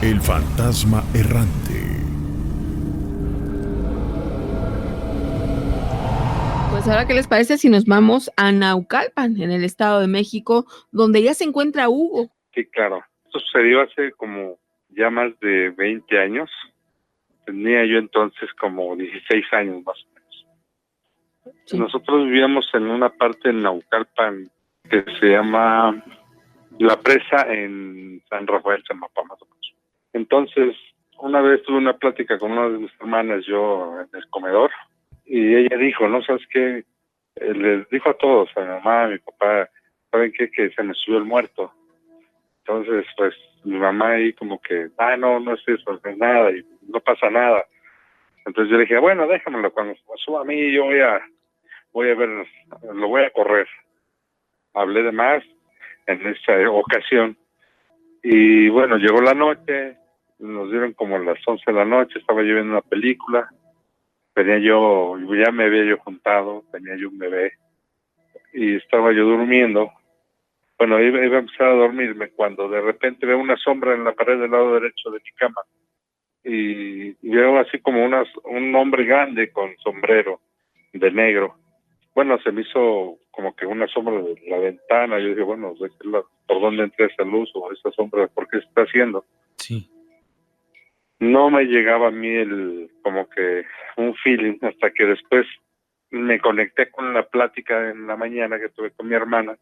El fantasma errante. Pues ahora, ¿qué les parece si nos vamos a Naucalpan, en el Estado de México, donde ya se encuentra Hugo? Sí, claro. Esto sucedió hace como ya más de 20 años. Tenía yo entonces como 16 años más o menos. Sí. Nosotros vivíamos en una parte en Naucalpan que se llama La Presa en San Rafael, Chamapa, más o menos. Entonces, una vez tuve una plática con una de mis hermanas, yo en el comedor, y ella dijo, ¿no sabes qué? Les dijo a todos, a mi mamá, a mi papá, ¿saben qué? Que se me subió el muerto. Entonces, pues, mi mamá ahí como que, no es eso, no es nada, y no pasa nada. Entonces yo le dije, bueno, déjamelo, cuando me suba a mí, yo voy a ver, lo voy a correr. Hablé de más en esta ocasión. Y bueno, llegó la noche, nos dieron como las 11 de la noche, estaba yo viendo una película, ya me había yo juntado, tenía yo un bebé, y estaba yo durmiendo. Bueno, iba a empezar a dormirme cuando de repente veo una sombra en la pared del lado derecho de mi cama y veo así como un hombre grande con sombrero de negro. Bueno, se me hizo como que una sombra de la ventana. Yo dije, bueno, ¿por dónde entra esa luz o esa sombra? ¿Por qué se está haciendo? Sí. No me llegaba a mí como que un feeling hasta que después me conecté con la plática en la mañana que tuve con mi hermana.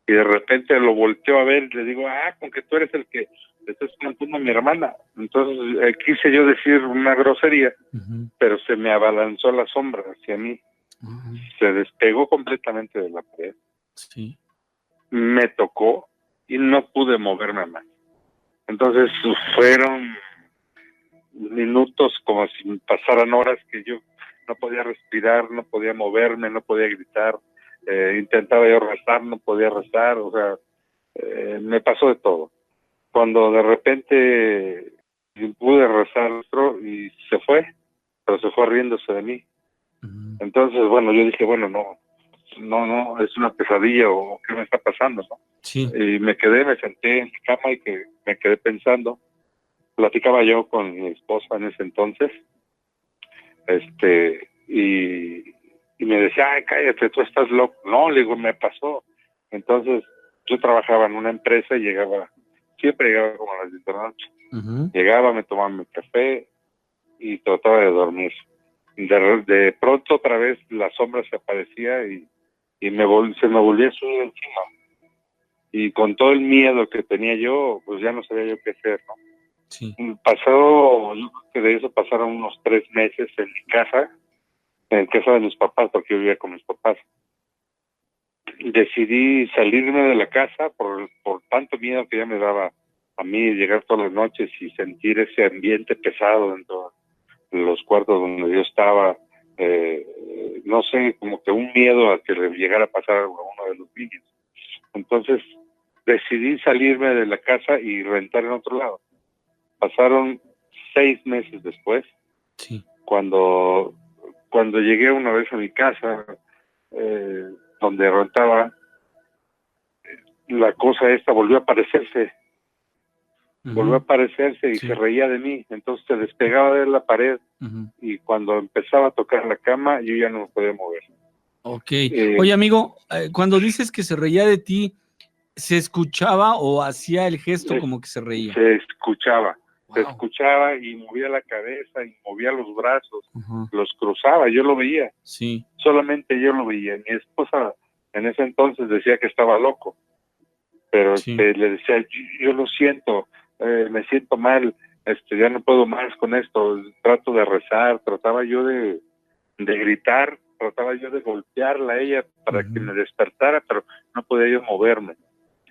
Y de repente lo volteo a ver y le digo, con que tú eres el que le estás contando a mi hermana. Entonces quise yo decir una grosería, pero se me abalanzó la sombra hacia mí. Se despegó completamente de la pared. Sí. Me tocó y no pude moverme más. Entonces fueron minutos como si pasaran horas que yo no podía respirar, no podía moverme, no podía gritar. Intentaba yo rezar, no podía rezar, o sea, me pasó de todo. Cuando de repente pude rezar y se fue, pero se fue riéndose de mí. Entonces, bueno, yo dije, bueno, no, es una pesadilla o qué me está pasando, ¿no? Sí. Y me senté en mi cama y que me quedé pensando. Platicaba yo con mi esposa en ese entonces, y me decía, cállate, tú estás loco. No, le digo, me pasó. Entonces, yo trabajaba en una empresa y siempre llegaba como a las 10 de la noche. Llegaba, me tomaba mi café y trataba de dormir. De pronto otra vez la sombra se aparecía y se me volvía a subir encima. Y con todo el miedo que tenía yo, pues ya no sabía yo qué hacer, ¿no? Sí. Yo creo que de eso pasaron unos 3 meses en mi casa, en casa de mis papás, porque yo vivía con mis papás. Decidí salirme de la casa por tanto miedo que ya me daba a mí llegar todas las noches y sentir ese ambiente pesado dentro de los cuartos donde yo estaba. No sé, como que un miedo a que le llegara a pasar a uno de los niños. Entonces decidí salirme de la casa y rentar en otro lado. Pasaron 6 meses después, sí. Cuando llegué una vez a mi casa, donde rentaba, la cosa esta volvió a aparecerse. Volvió a aparecerse y Sí. se reía de mí. Entonces se despegaba de la pared y cuando empezaba a tocar la cama, yo ya no me podía mover. Ok. Oye, amigo, cuando dices que se reía de ti, ¿se escuchaba o hacía el gesto como que se reía? Se escuchaba. Wow. Se escuchaba y movía la cabeza y movía los brazos, los cruzaba, yo lo veía. Sí. Solamente yo lo veía. Mi esposa en ese entonces decía que estaba loco, pero Sí. le decía, yo lo siento, me siento mal, ya no puedo más con esto, trato de rezar, trataba yo de gritar, trataba yo de golpearla a ella para que me despertara, pero no podía yo moverme.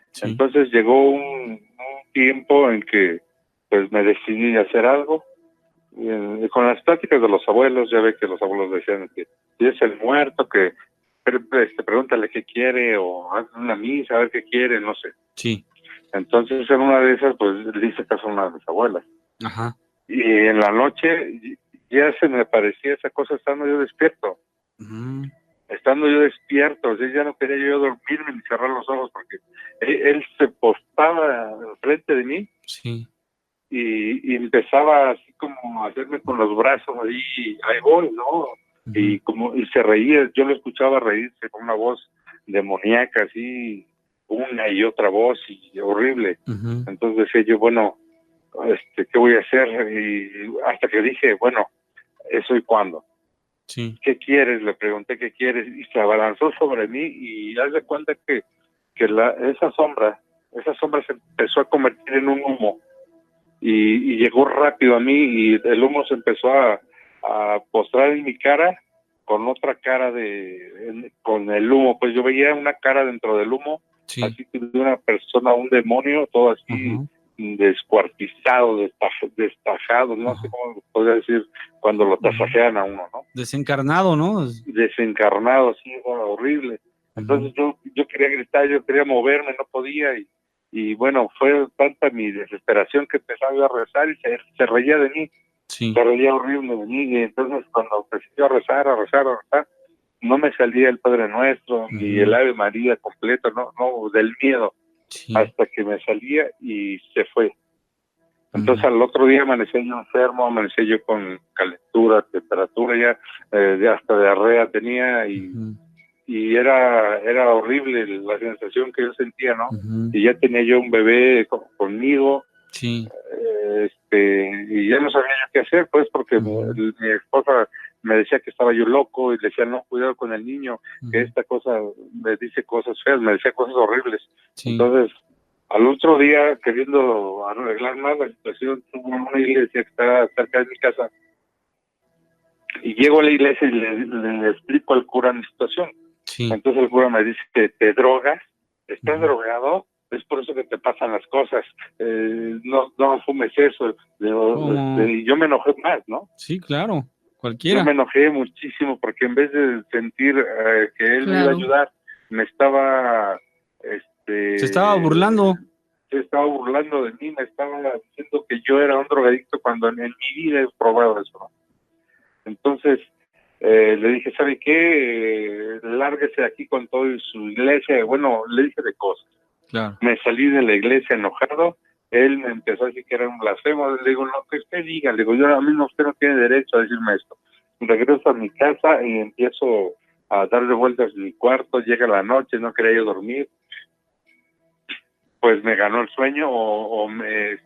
Sí. Entonces llegó un tiempo en que pues me decidí a hacer algo. Con las pláticas de los abuelos, ya ve que los abuelos decían que si es el muerto, que pregúntale qué quiere o haz una misa, a ver qué quiere, no sé. Sí. Entonces en una de esas, pues le hice caso a una de mis abuelas. Ajá. Y en la noche ya se me parecía esa cosa estando yo despierto. Estando yo despierto, o sea, ya no quería yo dormirme ni cerrar los ojos porque él se postaba frente de mí. Sí. y empezaba así como a hacerme con los brazos ahí voy, ¿no? Y se reía, yo lo escuchaba reírse con una voz demoníaca, así, una y otra voz, y horrible. Entonces decía yo, bueno, ¿qué voy a hacer? Y hasta que dije, bueno, ¿eso y cuándo? Sí. ¿Qué quieres? Le pregunté, ¿qué quieres? Y se abalanzó sobre mí, y haz de cuenta que esa sombra se empezó a convertir en un humo, y llegó rápido a mí, y el humo se empezó a postrar en mi cara con otra cara con el humo. Pues yo veía una cara dentro del humo, sí. así de una persona, un demonio, todo así descuartizado, destajado, no sé cómo podría decir cuando lo tasajean a uno, ¿no? Desencarnado, ¿no? Desencarnado, sí, horrible. Entonces yo quería gritar, yo quería moverme, no podía, y bueno, fue tanta mi desesperación que empezaba a rezar, y se reía de mí. Sí. Se reía horrible de mí, y entonces cuando empecé a rezar, no me salía el Padre Nuestro ni el Ave María completo, no, del miedo, hasta que me salía y se fue. Entonces al otro día amanecí yo enfermo, amanecí yo con calentura, temperatura, ya hasta diarrea tenía, y era horrible la sensación que yo sentía, ¿no? Y ya tenía yo un bebé conmigo. Sí. Y ya no sabía yo qué hacer, pues, porque mi esposa me decía que estaba yo loco, y le decía, no, cuidado con el niño, que esta cosa me dice cosas feas, me decía cosas horribles. Sí. Entonces, al otro día, queriendo arreglar más la situación, tuve una iglesia que está cerca de mi casa, y llego a la iglesia y le explico al cura mi situación. Sí. Entonces el cura me dice, ¿te drogas? ¿Estás drogado? Es por eso que te pasan las cosas, no fumes eso. Y yo me enojé más, ¿no? Sí, claro, cualquiera. Yo me enojé muchísimo porque en vez de sentir que él me iba a ayudar, me estaba... se estaba burlando. Se estaba burlando de mí, me estaba diciendo que yo era un drogadicto cuando en mi vida he probado eso, ¿no? Entonces le dije, ¿sabe qué? Lárguese aquí con todo y su iglesia. Bueno, le dije de cosas. Claro. Me salí de la iglesia enojado, él me empezó a decir que era un blasfemo, le digo, no, que usted diga, le digo, yo a mí no, usted no tiene derecho a decirme esto. Regreso a mi casa y empiezo a darle vueltas en mi cuarto, llega la noche, no quería yo dormir, pues me ganó el sueño, me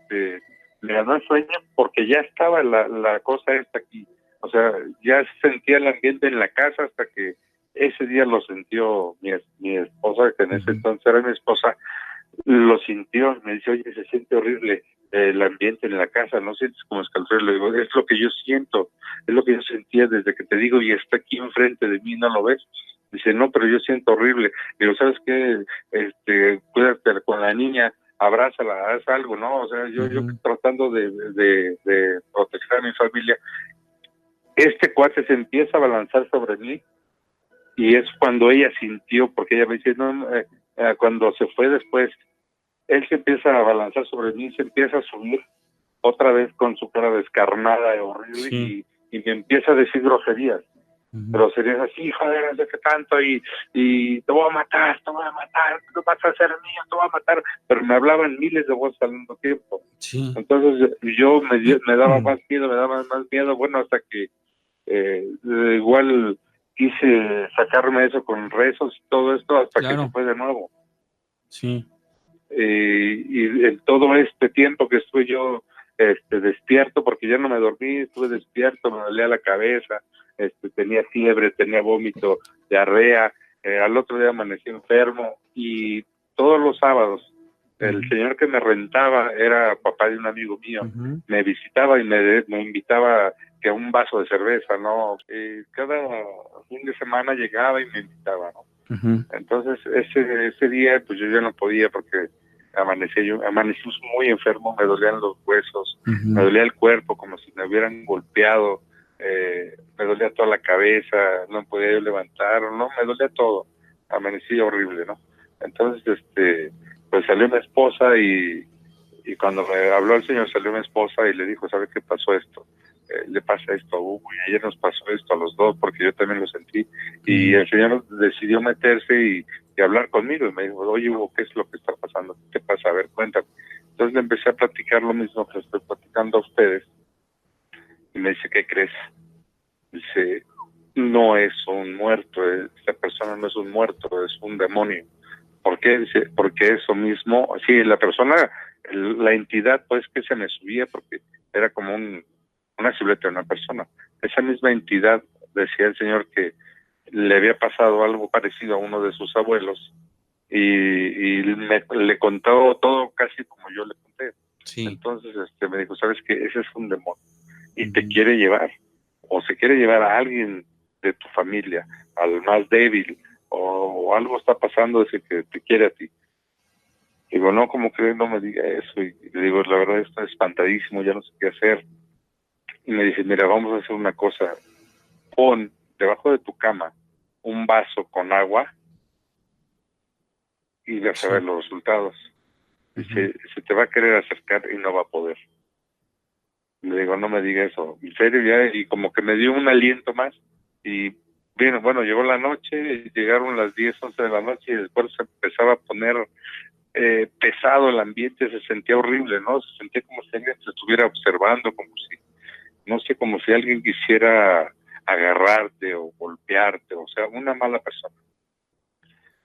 ganó el sueño porque ya estaba la cosa esta aquí, o sea, ya sentía el ambiente en la casa hasta que ese día lo sintió mi esposa, que en ese entonces era mi esposa, lo sintió, me dice, oye, se siente horrible el ambiente en la casa, ¿no sientes como escalofrío? Le digo, es lo que yo siento, es lo que yo sentía desde que te digo, y está aquí enfrente de mí, ¿no lo ves? Dice, no, pero yo siento horrible. Digo, ¿sabes qué? Cuídate con la niña, abrázala, haz algo, ¿no? O sea, yo tratando de proteger a mi familia. Este cuate se empieza a balanzar sobre mí, y es cuando ella sintió, porque ella me dice, no, cuando se fue después, él se empieza a balanzar sobre mí, se empieza a subir otra vez con su cara descarnada y horrible, y me empieza a decir groserías, groserías así, joder, no sé qué tanto, y te voy a matar, tú vas a ser mío, te voy a matar, pero me hablaban miles de voces al mismo tiempo. Sí. Entonces yo me daba más miedo, bueno, hasta que igual quise sacarme eso con rezos y todo esto hasta que se fue de nuevo. Sí. Y en todo este tiempo que estuve yo despierto, porque ya no me dormí, estuve despierto, me dolía la cabeza, tenía fiebre, tenía vómito, diarrea, al otro día amanecí enfermo, y todos los sábados el señor que me rentaba era papá de un amigo mío, me visitaba y me invitaba que a un vaso de cerveza, ¿no? Cada fin de semana llegaba y me invitaba, ¿no? Entonces ese día pues yo ya no podía porque amanecí muy enfermo, me dolían los huesos, me dolía el cuerpo como si me hubieran golpeado, me dolía toda la cabeza, no podía yo levantar, no, me dolía todo, amanecí horrible, ¿no? Entonces pues salió mi esposa y cuando me habló el señor salió mi esposa y le dijo, ¿sabe qué pasó esto? Le pasa esto a Hugo, y ayer nos pasó esto a los dos porque yo también lo sentí, y el señor decidió meterse y hablar conmigo y me dijo, oye Hugo, ¿qué es lo que está pasando? ¿Qué pasa? A ver, cuéntame. Entonces le empecé a platicar lo mismo que estoy platicando a ustedes. Y me dice, ¿qué crees? Dice, no es un muerto, esta persona no es un muerto, es un demonio. ¿Por qué? Dice, porque eso mismo, sí, la persona, la entidad, pues que se me subía porque era como una silueta de una persona. Esa misma entidad, decía el señor, que le había pasado algo parecido a uno de sus abuelos y le contó todo casi como yo le conté. Sí. Entonces me dijo, ¿sabes qué? Ese es un demonio y te quiere llevar, o se quiere llevar a alguien de tu familia, al más débil, o algo está pasando ese que te quiere a ti. Digo, no, como que no me diga eso. Y le digo, la verdad está espantadísimo, ya no sé qué hacer. Y me dice, mira, vamos a hacer una cosa. Pon debajo de tu cama un vaso con agua y vas a ver los resultados. Dice, se te va a querer acercar y no va a poder. Le digo, no me diga eso. En serio, ya, y como que me dio un aliento más. Y bueno, llegó la noche, llegaron las 10, 11 de la noche y después se empezaba a poner pesado el ambiente, se sentía horrible, ¿no? Se sentía como si alguien te estuviera observando, como si, no sé, como si alguien quisiera agarrarte o golpearte, o sea, una mala persona.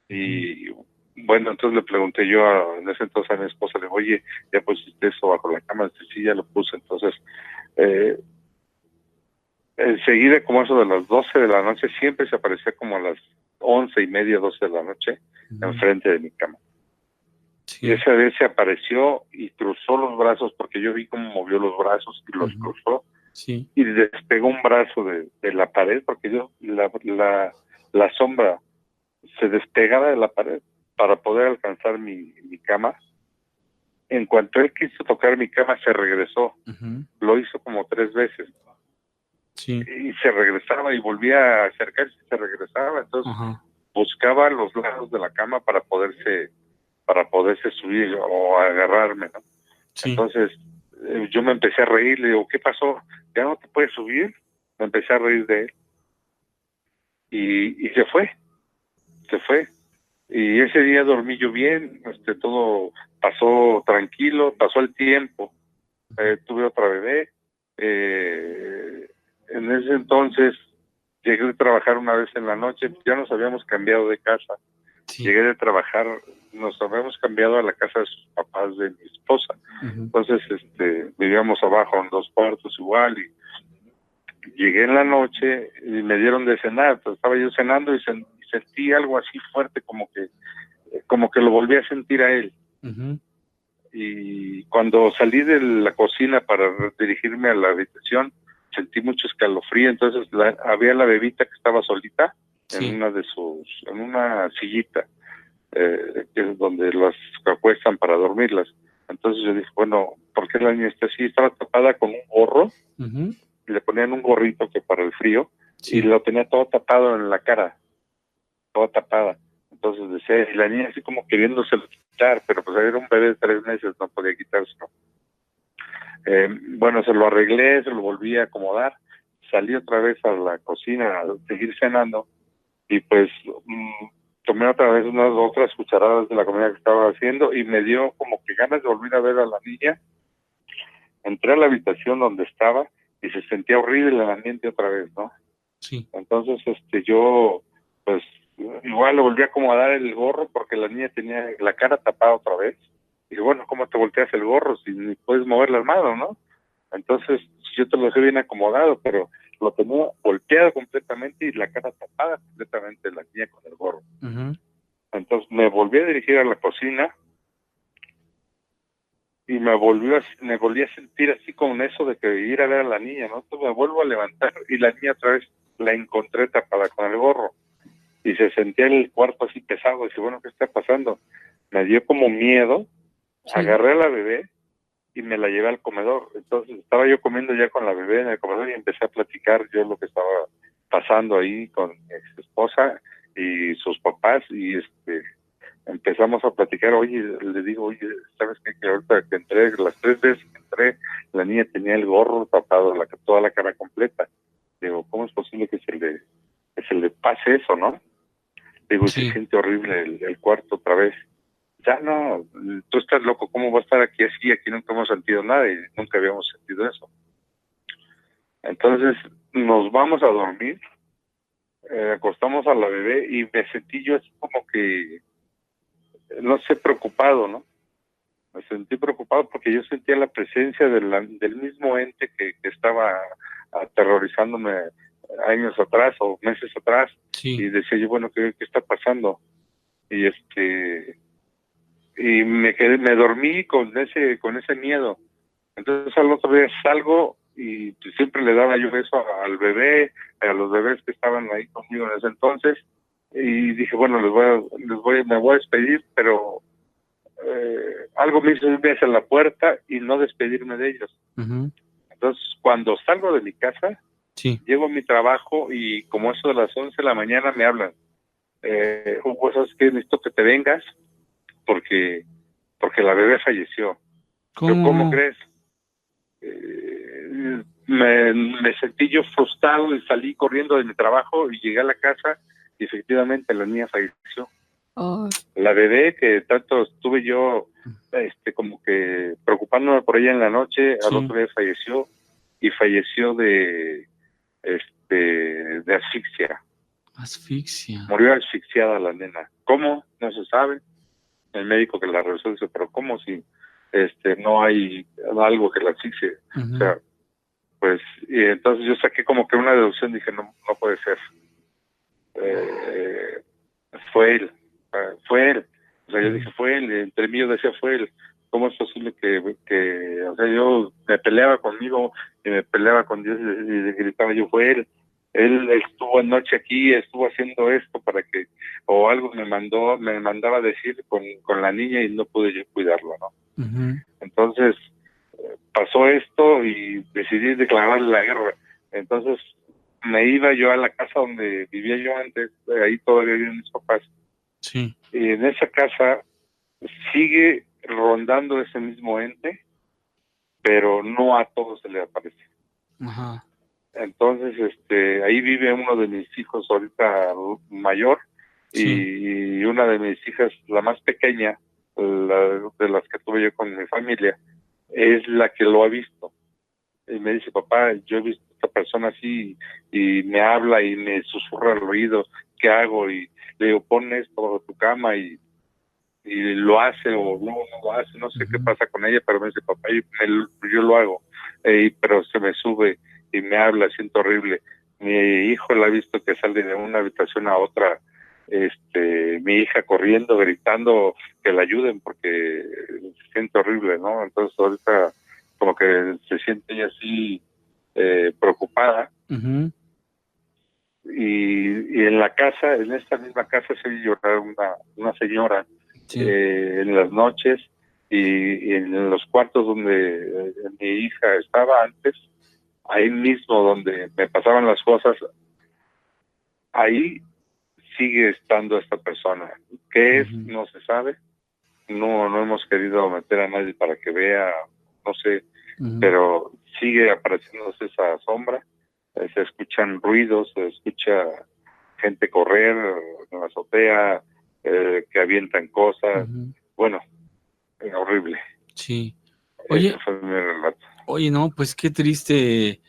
Y bueno, entonces le pregunté yo en ese entonces a mi esposa, le digo, oye, ¿ya pusiste eso bajo la cama? Dice, sí, ya lo puse. Entonces, enseguida, como eso de las 12 de la noche, siempre se aparecía como a las 11:30, 12 de la noche, enfrente de mi cama. Sí. Y esa vez se apareció y cruzó los brazos, porque yo vi cómo movió los brazos y los cruzó. Sí. Y despegó un brazo de la pared, porque la sombra se despegaba de la pared para poder alcanzar mi cama. En cuanto él quiso tocar mi cama, se regresó. Lo hizo como 3 veces. Sí. Y se regresaba y volvía a acercarse y se regresaba. Entonces buscaba los lados de la cama para poderse subir o agarrarme, ¿no? Sí. Entonces yo me empecé a reír, le digo, ¿qué pasó? ¿Ya no te puedes subir? Me empecé a reír de él. Y se fue. Y ese día dormí yo bien, todo pasó tranquilo, pasó el tiempo. Tuve otra bebé. En ese entonces llegué a trabajar una vez en la noche, ya nos habíamos cambiado de casa. Sí. Llegué de trabajar, nos habíamos cambiado a la casa de sus papás de mi esposa. Entonces vivíamos abajo en 2 cuartos igual, y llegué en la noche y me dieron de cenar. Entonces, estaba yo cenando y sentí algo así fuerte, como que lo volví a sentir a él. Y cuando salí de la cocina para dirigirme a la habitación, sentí mucho escalofrío. Entonces había la bebita que estaba solita en una sillita, que es donde las acuestan para dormirlas. Entonces yo dije, bueno, ¿por qué la niña está así? Estaba tapada con un gorro, y le ponían un gorrito que para el frío, y lo tenía todo tapado en la cara, toda tapada. Entonces decía, y la niña así como queriéndose quitar, pero pues era un bebé de 3 meses, no podía quitárselo. Bueno, se lo arreglé, se lo volví a acomodar, salí otra vez a la cocina a seguir cenando, y pues tomé otra vez otras cucharadas de la comida que estaba haciendo, y me dio como que ganas de volver a ver a la niña. Entré a la habitación donde estaba, y se sentía horrible el ambiente otra vez, ¿no? Sí. Entonces, yo, pues, igual le volví a acomodar el gorro, porque la niña tenía la cara tapada otra vez. Dije, bueno, ¿cómo te volteas el gorro si ni puedes mover la mano, no? Entonces, yo te lo dejé bien acomodado, pero lo tenía volteado completamente y la cara tapada completamente la niña con el gorro. Entonces, me volví a dirigir a la cocina y me volví a sentir así con eso de que ir a ver a la niña, ¿no? Entonces me vuelvo a levantar y la niña otra vez la encontré tapada con el gorro. Y se sentía el cuarto así pesado. Y dije, bueno, ¿qué está pasando? Me dio como miedo. Agarré a la bebé y me la llevé al comedor. Entonces estaba yo comiendo ya con la bebé en el comedor y empecé a platicar yo lo que estaba pasando ahí con mi ex esposa y sus papás, y empezamos a platicar. Oye, le digo, oye, ¿sabes qué? Que ahorita que entré, las 3 veces que entré, la niña tenía el gorro tapado, toda la cara completa. Digo, ¿cómo es posible que se le pase eso, no? Digo, se siente horrible el cuarto otra vez. ya no, tú estás loco, ¿cómo va a estar aquí así? Aquí nunca hemos sentido nada y nunca habíamos sentido eso. Entonces nos vamos a dormir, acostamos a la bebé y me sentí yo así como que, no sé, preocupado, ¿no? Me sentí preocupado porque yo sentía la presencia del mismo ente que estaba aterrorizándome años atrás o meses atrás. Sí. Y decía yo, bueno, ¿qué está pasando? Y y me dormí con ese miedo. Entonces al otro día salgo y pues, siempre le daba yo eso al bebé, a los bebés que estaban ahí conmigo en ese entonces, y dije, bueno, me voy a despedir, pero algo me hizo irme hacia la puerta y no despedirme de ellos. Uh-huh. Entonces cuando salgo de mi casa, sí, llego a mi trabajo y como eso de las 11 de la mañana me hablan, Hugo, ¿sabes qué? Necesito que te vengas porque la bebé falleció. ¿Cómo crees? Me sentí yo frustrado y salí corriendo de mi trabajo y llegué a la casa y efectivamente la niña falleció. Oh. La bebé que tanto estuve yo como que preocupándome por ella en la noche, al otro día falleció y falleció de asfixia. Asfixia. Murió asfixiada la nena. ¿Cómo? No se sabe. El médico que la revisó dice, pero ¿cómo si no hay algo que la asfixie? Uh-huh. O sea, pues, y entonces yo saqué como que una deducción, dije, no puede ser. Fue él. O sea, yo dije, fue él, entre mí yo decía, fue él. ¿Cómo es posible que o sea, yo me peleaba conmigo y me peleaba con Dios y gritaba yo, fue él? Él estuvo anoche aquí, estuvo haciendo esto para que, o algo me mandaba a decir con la niña y no pude yo cuidarla, ¿no? Uh-huh. Entonces, pasó esto y decidí declararle la guerra. Entonces, me iba yo a la casa donde vivía yo antes, ahí todavía vivían mis papás. Sí. Y en esa casa sigue rondando ese mismo ente, pero no a todos se le aparece. Ajá. Entonces, ahí vive uno de mis hijos ahorita mayor, y una de mis hijas, la más pequeña, de las que tuve yo con mi familia, es la que lo ha visto. Y me dice, papá, yo he visto a esta persona así, y me habla y me susurra al oído, ¿qué hago? Y le digo, pon esto bajo tu cama, y lo hace o no lo hace, no sé qué pasa con ella, pero me dice, papá, yo lo hago, pero se me sube y me habla, siento horrible. Mi hijo la ha visto que sale de una habitación a otra, mi hija corriendo, gritando que la ayuden porque se siente horrible, ¿no? Entonces ahorita como que se siente ella así preocupada. Uh-huh. Y en la casa, en esta misma casa se oye llorar una señora en las noches y en los cuartos donde mi hija estaba antes, ahí mismo donde me pasaban las cosas, ahí sigue estando esta persona. ¿Qué es? No se sabe. No hemos querido meter a nadie para que vea, no sé, pero sigue apareciéndose esa sombra. Se escuchan ruidos, se escucha gente correr en la azotea, que avientan cosas. Bueno, horrible. Sí. Oye, ese fue mi relato. Oye, no, pues qué triste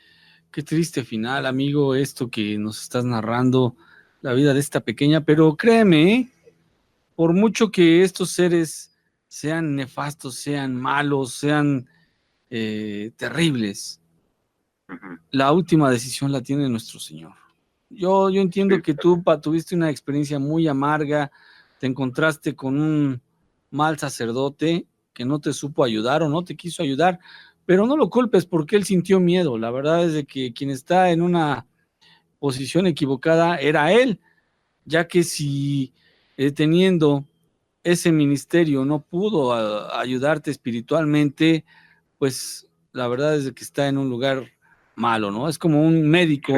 final, amigo, esto que nos estás narrando, la vida de esta pequeña, pero créeme, por mucho que estos seres sean nefastos, sean malos, sean terribles, la última decisión la tiene nuestro Señor. Yo entiendo que tú tuviste una experiencia muy amarga, te encontraste con un mal sacerdote que no te supo ayudar o no te quiso ayudar, pero no lo culpes porque él sintió miedo. La verdad es de que quien está en una posición equivocada era él, ya que si teniendo ese ministerio no pudo ayudarte espiritualmente, pues la verdad es de que está en un lugar malo, ¿no? Es como un médico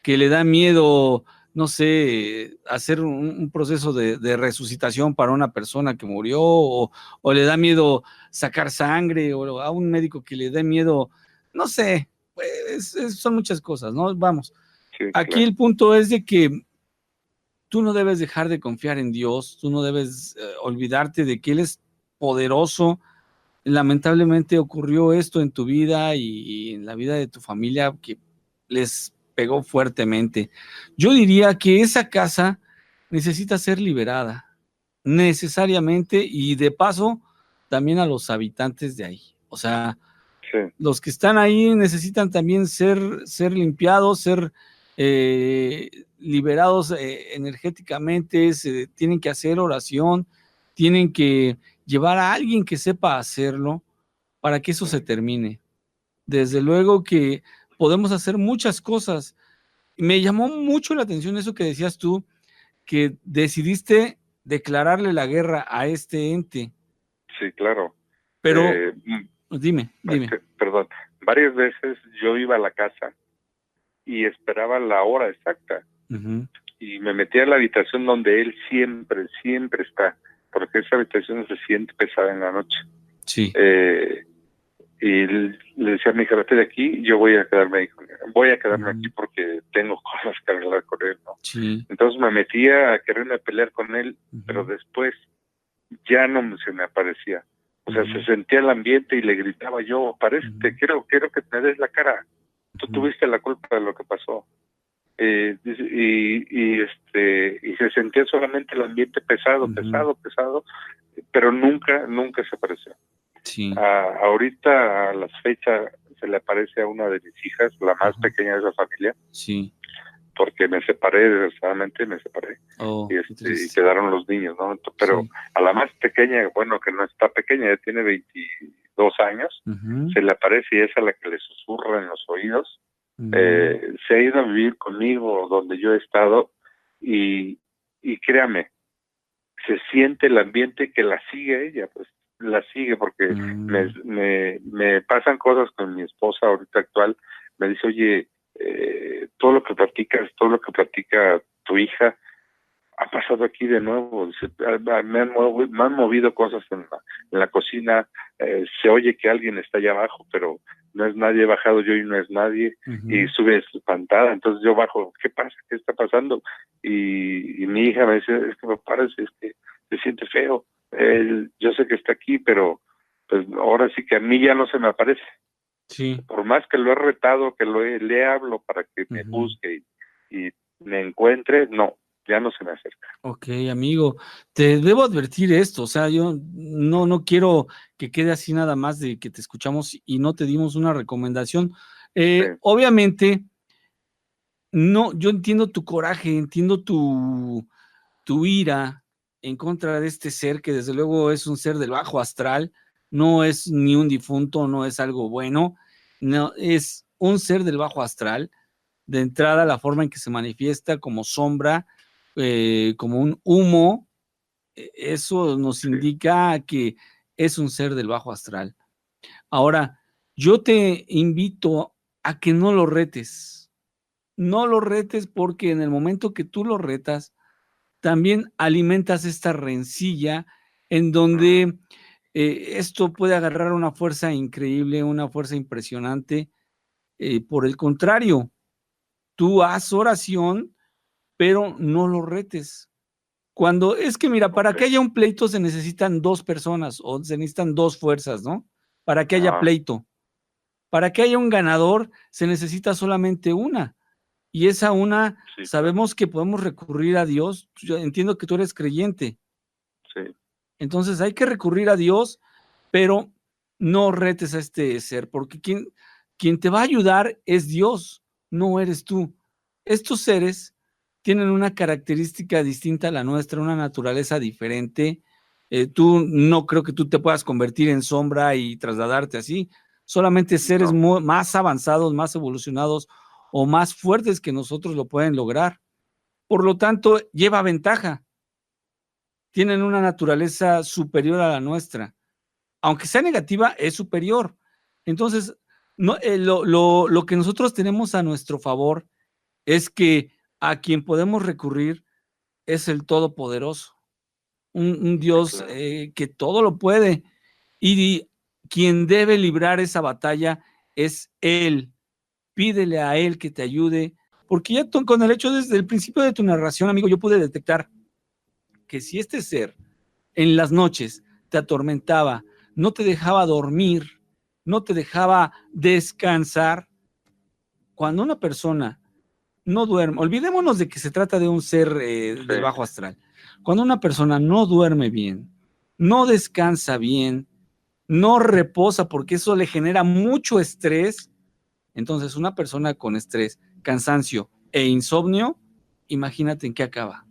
que le da miedo, no sé, hacer un proceso de resucitación para una persona que murió, o le da miedo sacar sangre, o a un médico que le dé miedo, no sé, pues, son muchas cosas, ¿no? Vamos, aquí el punto es de que tú no debes dejar de confiar en Dios, tú no debes olvidarte de que Él es poderoso. Lamentablemente ocurrió esto en tu vida y en la vida de tu familia que les pegó fuertemente. Yo diría que esa casa necesita ser liberada, necesariamente, y de paso también a los habitantes de ahí. O sea, Sí. los que están ahí necesitan también ser limpiados, ser liberados energéticamente, tienen que hacer oración, tienen que llevar a alguien que sepa hacerlo para que eso se termine. Desde luego que podemos hacer muchas cosas. Me llamó mucho la atención eso que decías tú, que decidiste declararle la guerra a este ente. Sí, claro. Pero, dime. Perdón, varias veces yo iba a la casa y esperaba la hora exacta. Uh-huh. Y me metía a la habitación donde él siempre está, porque esa habitación se siente pesada en la noche. Sí. Y le decía a mi hija, vete de aquí, yo voy a quedarme aquí porque tengo cosas que arreglar con él, ¿no? Sí. Entonces me metía a quererme pelear con él, Uh-huh. pero después ya no se me aparecía. O sea, se sentía el ambiente y le gritaba yo, parece, quiero que me des la cara. Tú tuviste la culpa de lo que pasó. Y se sentía solamente el ambiente pesado, pero nunca se apareció. Sí. Ahorita a las fechas se le aparece a una de mis hijas, la más pequeña de esa familia. Sí. Porque desgraciadamente me separé. Y quedaron los niños, ¿no? Pero sí, a la más pequeña, bueno, que no está pequeña, ya tiene 22 años, uh-huh, se le aparece y es a la que le susurra en los oídos. uh-huh. Se ha ido a vivir conmigo donde yo he estado y créame, se siente el ambiente que la sigue ella, pues la sigue porque me pasan cosas con mi esposa ahorita actual, me dice, oye, todo lo que platica tu hija ha pasado aquí de nuevo. Dice, me han movido cosas en la cocina, se oye que alguien está allá abajo, pero no es nadie, he bajado yo y no es nadie, uh-huh, y sube espantada, entonces yo bajo, ¿qué pasa? ¿Qué está pasando? Y mi hija me dice, es que me parece, es que se siente feo, yo sé que está aquí, pero pues ahora sí que a mí ya no se me aparece. Sí. Por más que lo he retado, que le hablo para que me busque y me encuentre, no, ya no se me acerca. Ok, amigo, te debo advertir esto, o sea, yo no quiero que quede así nada más de que te escuchamos y no te dimos una recomendación. Sí. Obviamente, no, yo entiendo tu coraje, entiendo tu ira en contra de este ser que desde luego es un ser del bajo astral, no es ni un difunto, no es algo bueno, no, es un ser del bajo astral. De entrada, la forma en que se manifiesta como sombra, como un humo, eso nos indica que es un ser del bajo astral. Ahora, yo te invito a que no lo retes. No lo retes porque en el momento que tú lo retas, también alimentas esta rencilla en donde esto puede agarrar una fuerza increíble, una fuerza impresionante. Por el contrario, tú haz oración, pero no lo retes. Cuando es que, mira, para que haya un pleito se necesitan dos personas o se necesitan dos fuerzas, ¿no? Para que haya pleito. Para que haya un ganador se necesita solamente una. Y esa una, sí, sabemos que podemos recurrir a Dios. Yo entiendo que tú eres creyente. Sí. Entonces hay que recurrir a Dios, pero no retes a este ser, porque quien te va a ayudar es Dios, no eres tú. Estos seres tienen una característica distinta a la nuestra, una naturaleza diferente. Tú no creo que tú te puedas convertir en sombra y trasladarte así. Solamente seres más avanzados, más evolucionados o más fuertes que nosotros lo pueden lograr. Por lo tanto, lleva ventaja. Tienen una naturaleza superior a la nuestra. Aunque sea negativa, es superior. Entonces, no, lo que nosotros tenemos a nuestro favor es que a quien podemos recurrir es el Todopoderoso, un Dios que todo lo puede, y quien debe librar esa batalla es Él. Pídele a Él que te ayude Porque ya con el hecho desde el principio de tu narración, amigo, yo pude detectar que si este ser en las noches te atormentaba, no te dejaba dormir, no te dejaba descansar, cuando una persona no duerme, olvidémonos de que se trata de un ser de bajo astral, cuando una persona no duerme bien, no descansa bien, no reposa porque eso le genera mucho estrés, entonces una persona con estrés, cansancio e insomnio, imagínate en qué acaba.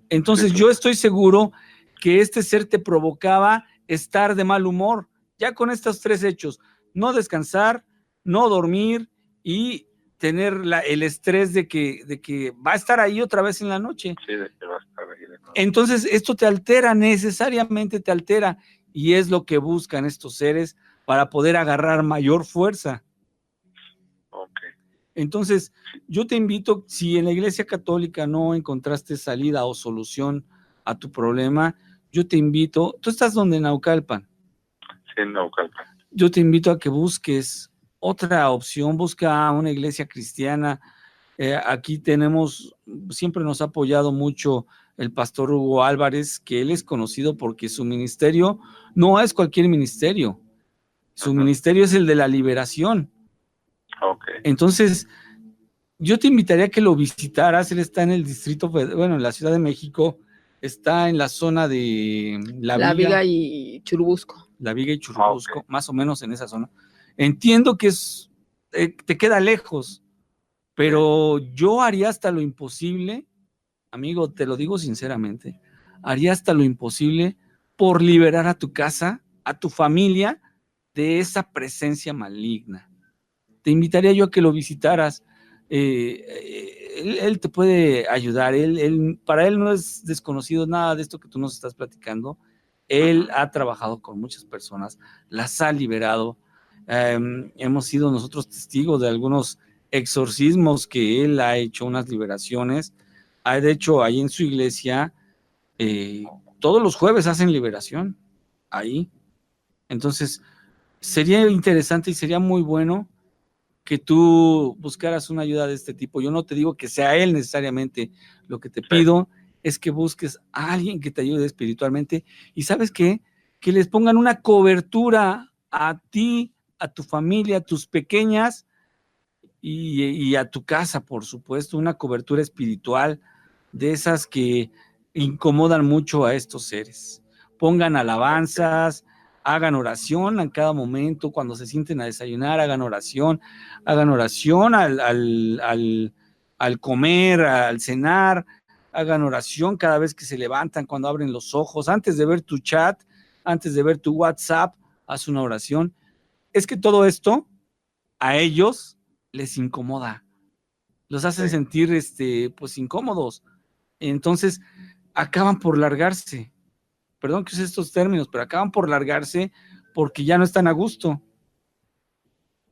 Entonces yo estoy seguro que este ser te provocaba estar de mal humor, ya con estos 3 hechos, no descansar, no dormir y tener el estrés de que va a estar ahí otra vez en la noche. Sí, de que va a estar ahí de nuevo. Entonces esto te altera, necesariamente te altera, y es lo que buscan estos seres para poder agarrar mayor fuerza. Ok. Entonces, yo te invito, si en la Iglesia Católica no encontraste salida o solución a tu problema, yo te invito, tú estás donde, en Naucalpan. Sí, en Naucalpan. Yo te invito a que busques otra opción, busca una iglesia cristiana. Aquí tenemos, siempre nos ha apoyado mucho el pastor Hugo Álvarez, que él es conocido porque su ministerio no es cualquier ministerio, su ministerio es el de la liberación. Okay. Entonces, yo te invitaría a que lo visitaras. Él está en el distrito, bueno, en la Ciudad de México, está en la zona de La Viga y Churubusco. La Viga y Churubusco, más o menos en esa zona. Entiendo que te queda lejos, pero yo haría hasta lo imposible, amigo, te lo digo sinceramente, haría hasta lo imposible por liberar a tu casa, a tu familia, de esa presencia maligna. Te invitaría yo a que lo visitaras. Él te puede ayudar. Para él no es desconocido nada de esto que tú nos estás platicando. Él ha trabajado con muchas personas, las ha liberado. Hemos sido nosotros testigos de algunos exorcismos que él ha hecho, unas liberaciones. De hecho, ahí en su iglesia, todos los jueves hacen liberación, ahí. Entonces, sería interesante y sería muy bueno que tú buscaras una ayuda de este tipo. Yo no te digo que sea él necesariamente, lo que te pido es que busques a alguien que te ayude espiritualmente, y ¿sabes qué? Que les pongan una cobertura a ti, a tu familia, a tus pequeñas y a tu casa, por supuesto, una cobertura espiritual de esas que incomodan mucho a estos seres. Pongan alabanzas, hagan oración en cada momento, cuando se sienten a desayunar, hagan oración al comer, al cenar, hagan oración cada vez que se levantan, cuando abren los ojos, antes de ver tu chat, antes de ver tu WhatsApp, haz una oración. Es que todo esto a ellos les incomoda, los hacen sentir pues incómodos, entonces acaban por largarse. Perdón que use estos términos, pero acaban por largarse porque ya no están a gusto.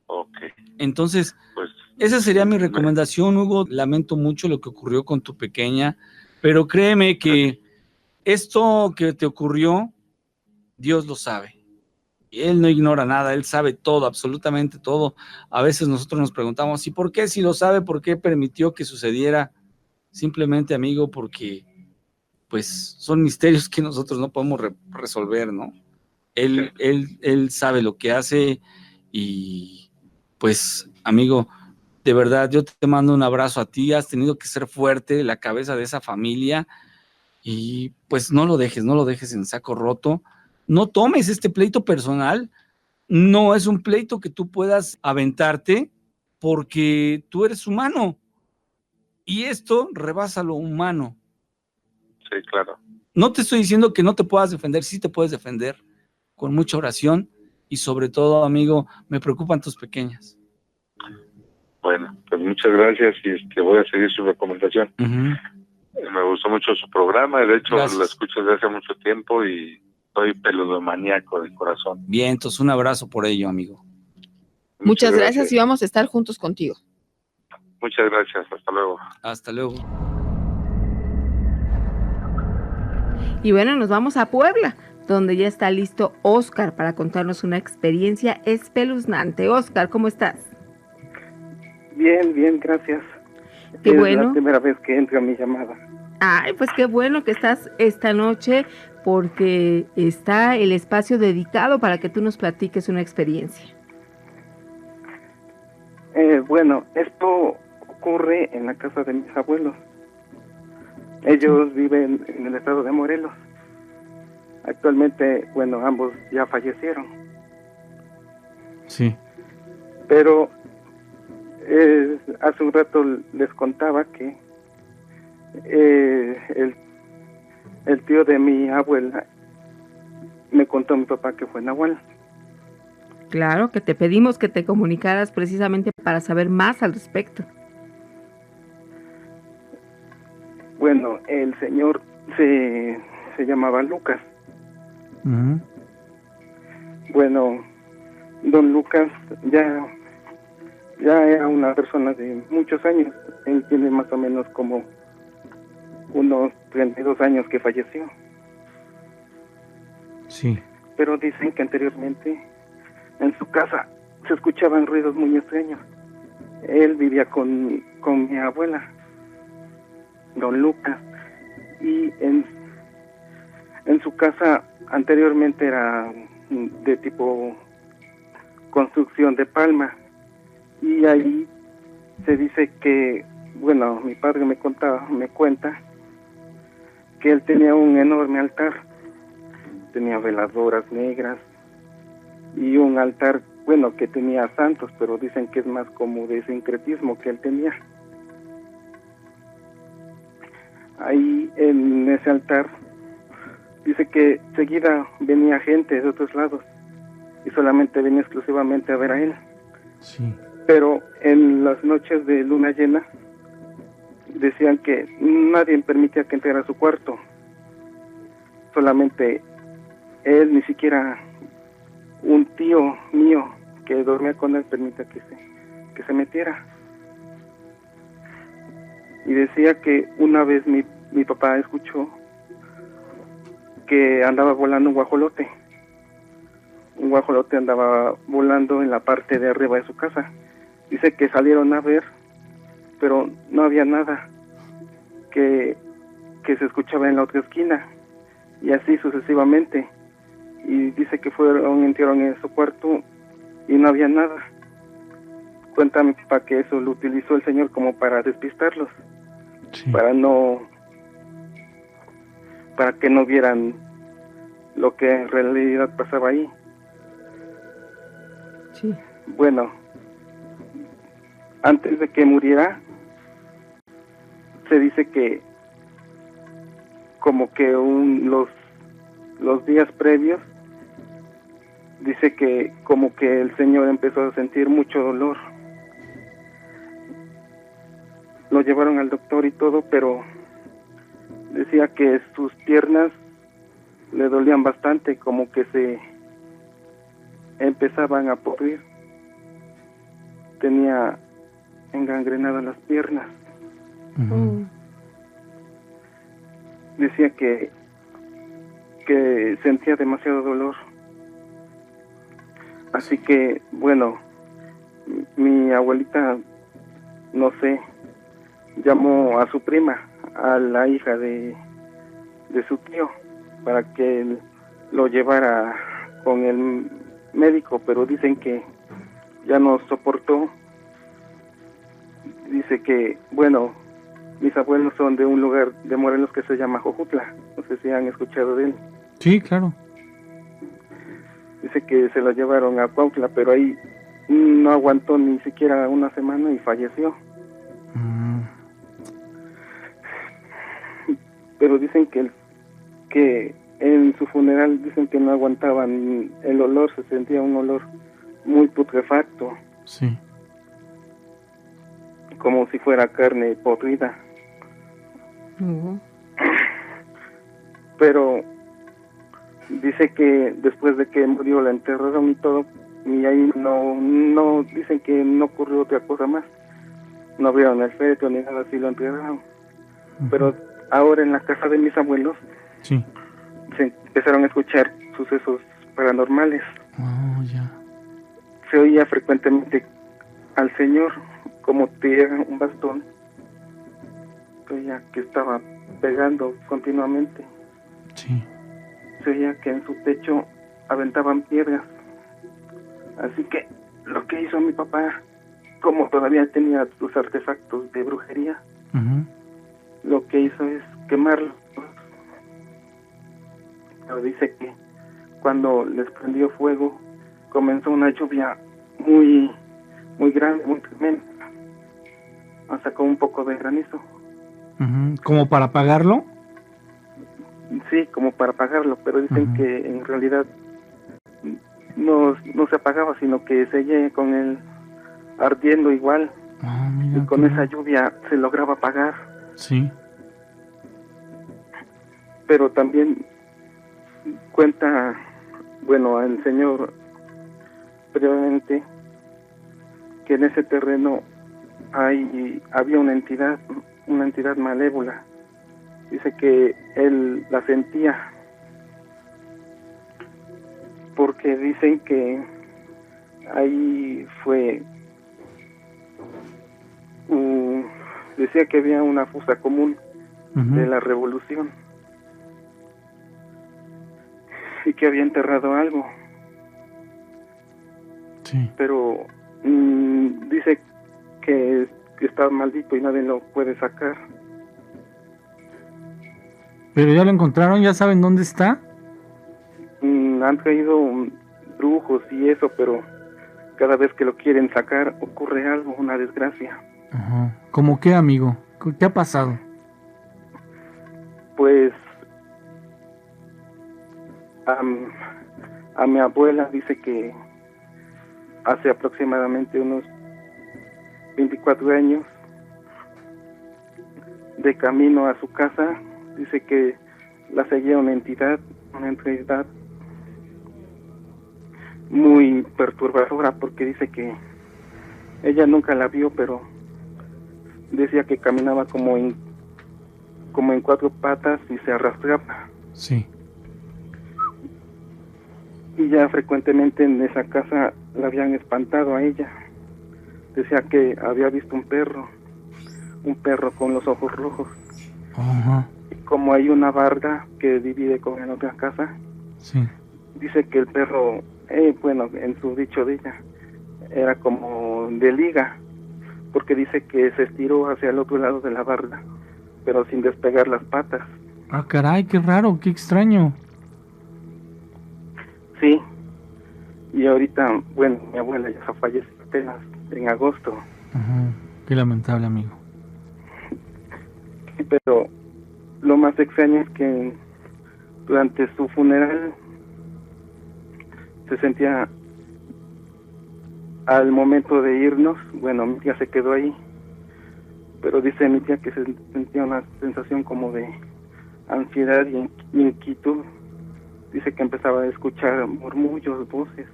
Ok. Entonces, pues, esa sería mi recomendación, Hugo. Lamento mucho lo que ocurrió con tu pequeña, pero créeme que esto que te ocurrió, Dios lo sabe. Él no ignora nada, Él sabe todo, absolutamente todo. A veces nosotros nos preguntamos, ¿y por qué? Si lo sabe, ¿por qué permitió que sucediera? Simplemente, amigo, porque pues son misterios que nosotros no podemos resolver, ¿no? Él sabe lo que hace, y pues, amigo, de verdad, yo te mando un abrazo a ti. Has tenido que ser fuerte, la cabeza de esa familia, y pues no lo dejes en saco roto. No tomes este pleito personal, no es un pleito que tú puedas aventarte, porque tú eres humano, y esto rebasa lo humano. Sí, claro. No te estoy diciendo que no te puedas defender, sí te puedes defender, con mucha oración, y sobre todo, amigo, me preocupan tus pequeñas. Bueno, pues muchas gracias, y voy a seguir su recomendación. Me gustó mucho su programa, de hecho lo escucho desde hace mucho tiempo y soy peludomaníaco de corazón. Bien, entonces un abrazo por ello, amigo. Muchas gracias y vamos a estar juntos contigo. Muchas gracias, hasta luego. Hasta luego. Y bueno, nos vamos a Puebla, donde ya está listo Oscar para contarnos una experiencia espeluznante. Oscar, ¿cómo estás? Bien, gracias. Qué es bueno. la primera vez que entra mi llamada. Ay, pues qué bueno que estás esta noche porque está el espacio dedicado para que tú nos platiques una experiencia. Bueno, esto ocurre en la casa de mis abuelos. Ellos viven en el estado de Morelos. Actualmente, bueno, ambos ya fallecieron. Sí. Pero hace un rato les contaba que el tío de mi abuela me contó a mi papá que fue Nahual. Claro, que te pedimos que te comunicaras precisamente para saber más al respecto. Bueno, el señor se llamaba Lucas. Uh-huh. Bueno, don Lucas ya era una persona de muchos años. Él tiene más o menos como unos 32 años que falleció. Sí. Pero dicen que anteriormente en su casa se escuchaban ruidos muy extraños. Él vivía con mi abuela, don Lucas, y en su casa anteriormente era de tipo construcción de palma, y ahí se dice que, bueno, mi padre me cuenta que él tenía un enorme altar, tenía veladoras negras y un altar, bueno, que tenía santos, pero dicen que es más como de sincretismo que él tenía. Ahí en ese altar dice que seguida venía gente de otros lados y solamente venía exclusivamente a ver a él. Sí. Pero en las noches de luna llena decían que nadie permitía que entrara a su cuarto, solamente él, ni siquiera un tío mío que dormía con él permitía que se metiera. Y decía que una vez mi papá escuchó que andaba volando un guajolote. Un guajolote andaba volando en la parte de arriba de su casa. Dice que salieron a ver, pero no había nada, que se escuchaba en la otra esquina, y así sucesivamente. Y dice que entraron en su cuarto y no había nada. Cuenta mi papá que eso lo utilizó el señor como para despistarlos, Sí. para que no vieran lo que en realidad pasaba ahí. Sí. Bueno, antes de que muriera, se dice que como que los días previos, dice que como que el señor empezó a sentir mucho dolor. Lo llevaron al doctor y todo, pero decía que sus piernas le dolían bastante, como que se empezaban a podrir. Tenía engangrenadas las piernas. Uh-huh. Decía que sentía demasiado dolor. Así que, bueno, mi abuelita, no sé, llamó a su prima, a la hija de su tío, para que él lo llevara con el médico, pero dicen que ya no soportó. Dice que, bueno, mis abuelos son de un lugar de Morelos que se llama Jojutla, no sé si han escuchado de él. Sí, claro. Dice que se lo llevaron a Cuautla, pero ahí no aguantó ni siquiera una semana y falleció. Pero dicen que en su funeral dicen que no aguantaban el olor, se sentía un olor muy putrefacto. Sí. Como si fuera carne podrida. Uh-huh. Pero dice que después de que murió la enterraron y todo, y ahí no dicen que no ocurrió otra cosa más. No abrieron el féretro ni nada, así lo enterraron. Uh-huh. Pero ahora en la casa de mis abuelos, sí, se empezaron a escuchar sucesos paranormales. Oh, ya. Se oía frecuentemente al señor como tiraba un bastón se oía que estaba pegando continuamente. Sí. Se oía que en su techo aventaban piedras. Así que lo que hizo mi papá, como todavía tenía sus artefactos de brujería, lo que hizo es quemarlos. Pero dice que cuando les prendió fuego, comenzó una lluvia muy grande, muy tremenda, hasta con un poco de granizo. ¿Como para apagarlo? Sí, como para apagarlo, pero dicen que en realidad no se apagaba, sino que seguía con él ardiendo igual. Mira, y con esa lluvia se lograba apagar. Sí. Pero también cuenta, bueno, el señor previamente, que en ese terreno había una entidad malévola. Dice que él la sentía, porque dicen que ahí fue, decía que había una fosa común de la revolución y que había enterrado algo. Sí. Pero dice que está maldito y nadie lo puede sacar. ¿Pero ya lo encontraron? ¿Ya saben dónde está? Han traído brujos y eso, pero cada vez que lo quieren sacar ocurre algo, una desgracia. ¿Cómo qué, amigo? ¿Qué ha pasado? Pues a mi abuela dice que hace aproximadamente unos 24 años, de camino a su casa, dice que la seguía una entidad muy perturbadora, porque dice que ella nunca la vio, pero decía que caminaba como en 4 patas y se arrastraba. Sí. Y ya frecuentemente en esa casa la habían espantado a ella. Decía que había visto un perro con los ojos rojos. Y como hay una barda que divide con la otra casa, sí, dice que el perro, bueno, en su dicho de ella, era como de liga, porque dice que se estiró hacia el otro lado de la barda, pero sin despegar las patas. Ah, caray, qué raro, qué extraño. Sí. Y ahorita, bueno, mi abuela ya falleció apenas en agosto. Qué lamentable, amigo. Pero lo más extraño es que durante su funeral se sentía, al momento de irnos, bueno, mi tía se quedó ahí, pero dice mi tía que se sentía una sensación como de ansiedad y inquietud. Dice que empezaba a escuchar murmullos, voces.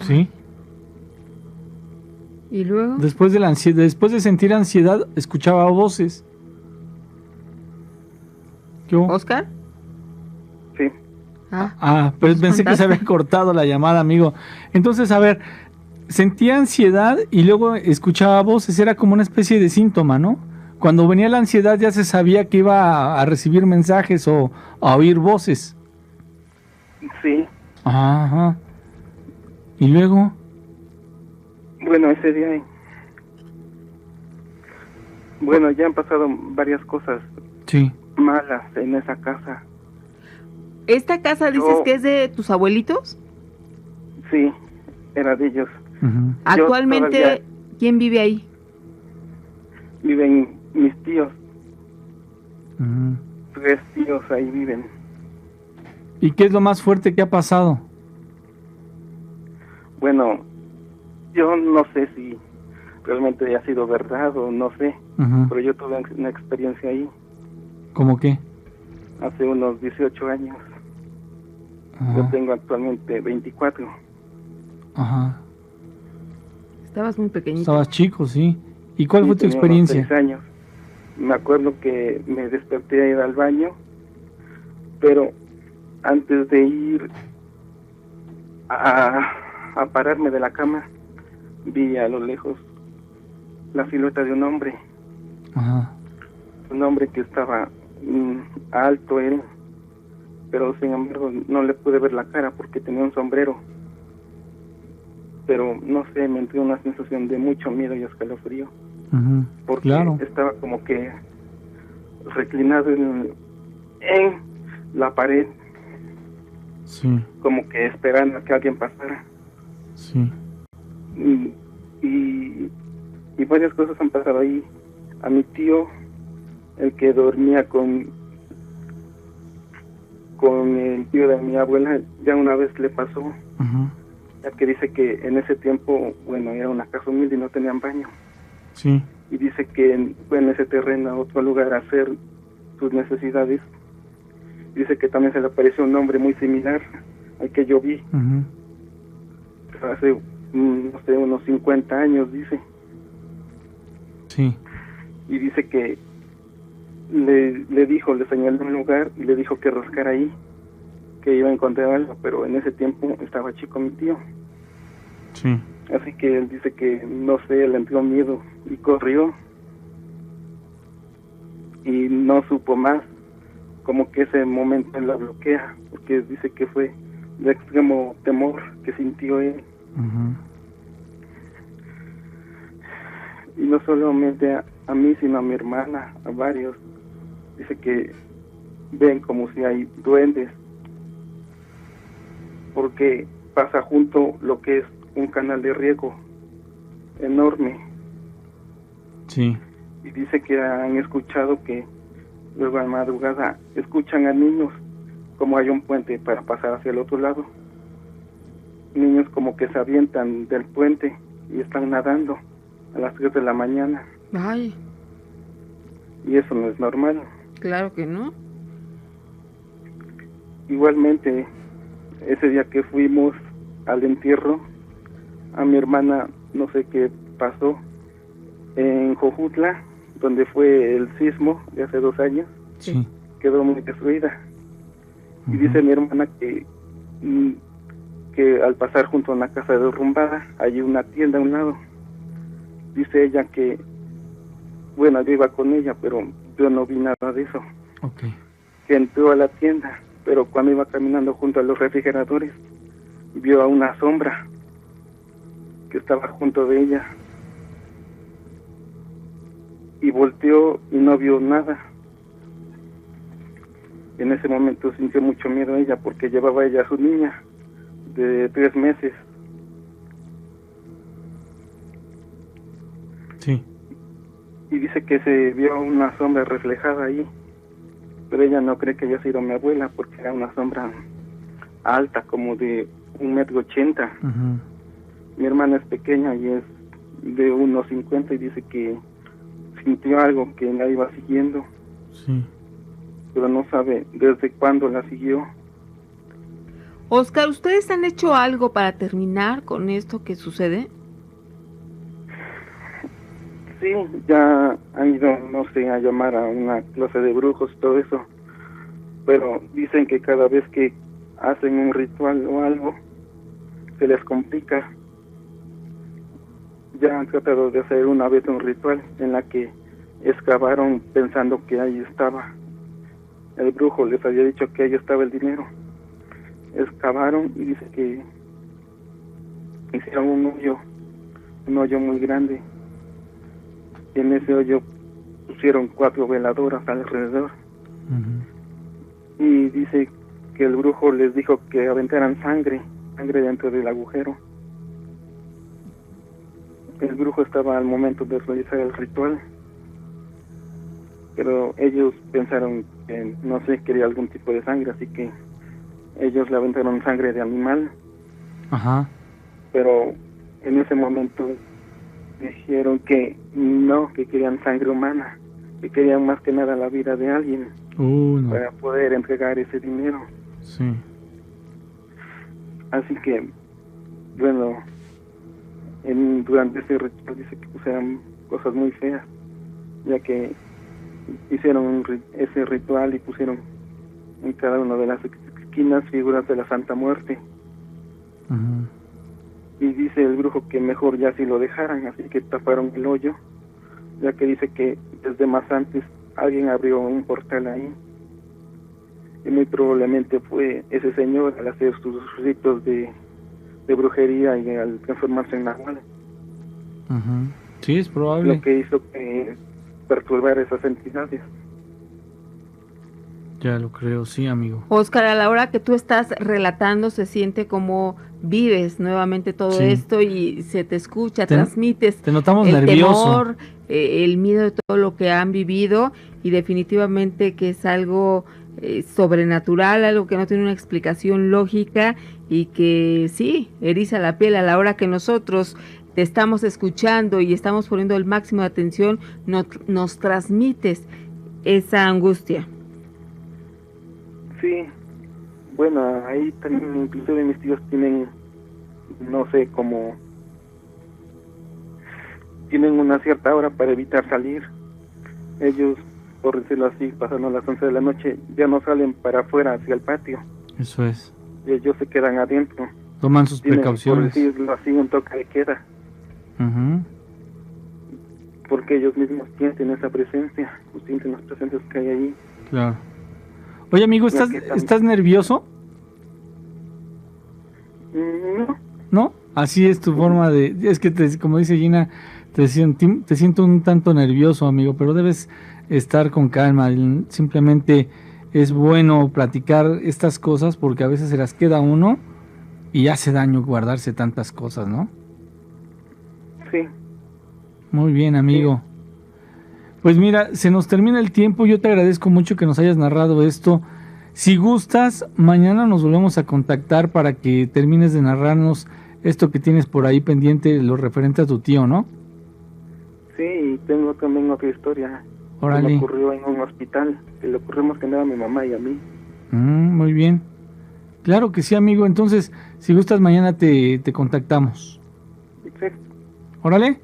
¿Sí? ¿Y luego? Después de sentir ansiedad, escuchaba voces. ¿Qué hubo? ¿Oscar? Sí. Pero pensé que se había cortado la llamada, amigo. Entonces, a ver, sentía ansiedad y luego escuchaba voces, era como una especie de síntoma, ¿no? Cuando venía la ansiedad ya se sabía que iba a recibir mensajes o a oír voces. Sí. Ajá. ¿Y luego? Bueno, ese día, bueno, ya han pasado varias cosas malas en esa casa. ¿Esta casa dices que es de tus abuelitos? Sí, era de ellos. Actualmente, ¿quién vive ahí? Viven mis tíos. 3 tíos ahí viven. ¿Y qué es lo más fuerte que ha pasado? Bueno, yo no sé si realmente haya sido verdad o no sé, pero yo tuve una experiencia ahí. ¿Cómo qué? Hace unos 18 años. Yo tengo actualmente 24. Estabas muy pequeñito. Estabas chico, sí. ¿Y cuál fue tu experiencia? 6 años. Me acuerdo que me desperté a ir al baño, pero antes de ir a pararme de la cama, vi a lo lejos la silueta de un hombre. Ajá. Un hombre que estaba alto él, pero sin embargo no le pude ver la cara porque tenía un sombrero. Pero no sé, me entró una sensación de mucho miedo y escalofrío. Ujú. Porque Claro. estaba como que reclinado en la pared, Sí, como que esperando a que alguien pasara. sí. Y varias cosas han pasado ahí. A mi tío, el que dormía con el tío de mi abuela, ya una vez le pasó, Ujú. ya que dice que en ese tiempo, bueno, era una casa humilde y no tenían baño. Sí. Y dice que fue en ese terreno a otro lugar a hacer sus necesidades. Dice que también se le apareció un hombre muy similar al que yo vi Ujú. hace, no sé, unos 50 años, dice. Sí. Y dice que le dijo, le señaló un lugar y le dijo que rascara ahí, que iba a encontrar algo, pero en ese tiempo estaba chico mi tío. Sí. Así que él dice que, no sé, le entró miedo y corrió y no supo más, como que ese momento él la bloquea, porque dice que fue de extremo temor que sintió él. Ujú. Y no solamente a mí, sino a mi hermana, a varios. Dice que ven como si hay duendes, porque pasa junto lo que es un canal de riego enorme. Sí. Y dice que han escuchado que luego a madrugada escuchan a niños, como hay un puente para pasar hacia el otro lado. Niños como que se avientan del puente y están nadando a las 3 de la mañana. Ay, Y eso no es normal. claro que no. Igualmente, ese día que fuimos al entierro, a mi hermana, no sé qué pasó, en Jojutla, donde fue el sismo de hace 2 años, Sí. quedó muy destruida. Y Ujú. dice mi hermana que al pasar junto a una casa derrumbada, hay una tienda a un lado. Dice ella que, bueno, yo iba con ella, pero yo no vi nada de eso. Ok. Que entró a la tienda, pero cuando iba caminando junto a los refrigeradores, vio a una sombra que estaba junto de ella. Y volteó y no vio nada. En ese momento sintió mucho miedo ella, porque llevaba ella a su niña de 3 meses. Sí. Y dice que se vio una sombra reflejada ahí, pero ella no cree que haya sido mi abuela, porque era una sombra alta, como de 1,80 m. Ujú. Mi hermana es pequeña y es de 1,50 m, y dice que sintió algo que la iba siguiendo, Sí. pero no sabe desde cuándo la siguió. Oscar, ¿ustedes han hecho algo para terminar con esto que sucede? Sí, ya han ido, no sé, a llamar a una clase de brujos y todo eso, pero dicen que cada vez que hacen un ritual o algo, se les complica. Ya han tratado de hacer una vez un ritual en la que excavaron pensando que ahí estaba. El brujo les había dicho que ahí estaba el dinero. Excavaron y dice que hicieron un hoyo muy grande. Y en ese hoyo pusieron 4 veladoras alrededor. Ujú. Y dice que el brujo les dijo que aventaran sangre dentro del agujero. El brujo estaba al momento de realizar el ritual, pero ellos pensaron que, no sé, quería algún tipo de sangre, así que ellos le aventaron sangre de animal. Ajá. Pero en ese momento dijeron que no, que querían sangre humana, que querían más que nada la vida de alguien No. para poder entregar ese dinero. Sí. Así que, bueno, durante ese ritual dice que pusieron cosas muy feas, ya que hicieron ese ritual y pusieron en cada una de las esquinas figuras de la Santa Muerte. Ujú. Y dice el brujo que mejor ya si lo dejaran, así que taparon el hoyo ya que dice que desde más antes alguien abrió un portal ahí. Y muy probablemente fue ese señor al hacer sus ritos de brujería y al transformarse en nahual. Sí, es probable. Lo que hizo perturbar esas entidades. Ya lo creo, sí, amigo. Oscar, a la hora que tú estás relatando se siente como vives nuevamente todo esto y se te escucha, transmites te notamos el nervioso. temor, el miedo de todo lo que han vivido, y definitivamente que es algo sobrenatural, algo que no tiene una explicación lógica y que sí, eriza la piel a la hora que nosotros te estamos escuchando y estamos poniendo el máximo de atención, nos transmites esa angustia. Sí, bueno, ahí también inclusive mis tíos tienen, no sé, como tienen una cierta hora para evitar salir. Ellos, por decirlo así, pasando las 11 de la noche, ya no salen para afuera hacia el patio. Eso es. Ellos se quedan adentro. Toman sus Tienen, precauciones. por decirlo así, un toque de queda. Porque ellos mismos sienten esa presencia, sienten las presencias que hay ahí. Claro. Oye, amigo, ¿estás nervioso? No. ¿No? Así es tu forma de... Es que, como dice Gina, te siento un tanto nervioso, amigo, pero debes estar con calma. Simplemente es bueno platicar estas cosas porque a veces se las queda uno y hace daño guardarse tantas cosas, ¿no? Sí. Muy bien, amigo. Sí. Pues mira, se nos termina el tiempo. Yo te agradezco mucho que nos hayas narrado esto. Si gustas, mañana nos volvemos a contactar para que termines de narrarnos esto que tienes por ahí pendiente, lo referente a tu tío, ¿no? Sí, y tengo también otra historia. Órale. Que me ocurrió en un hospital, que le ocurrió más que nada a mi mamá y a mí. Muy bien. Claro que sí, amigo. Entonces, si gustas, mañana te contactamos. Sí. Órale.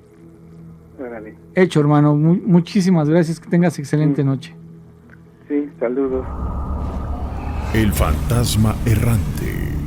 Órale. Hecho, hermano. Muchísimas gracias. Que tengas excelente noche. Sí, saludos. El fantasma errante.